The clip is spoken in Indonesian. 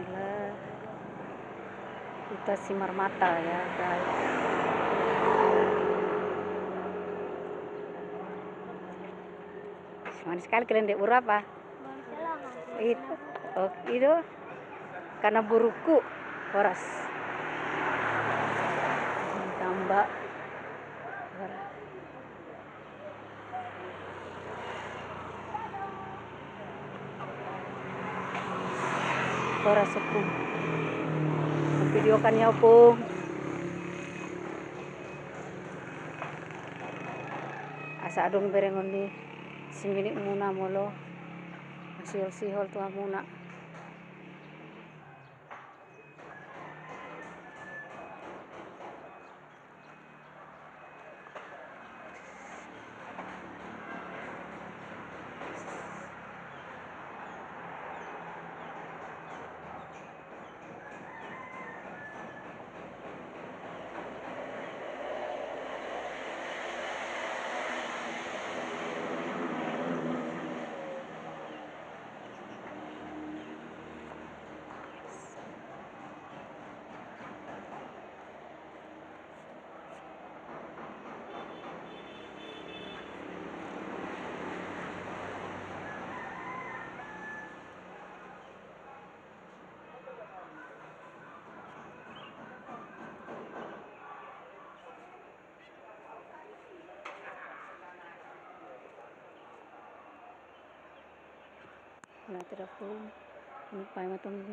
Bismillah. Kita simar mata ya guys. Manis sekali kalian dek apa? Itu, oh, itu karena buruku horas. Tambah horas sepung. Videokan ya pung. Asa adong berengon ni simini muna molo. Sihol tuh muna. Nah, tidak pun, ini payah matang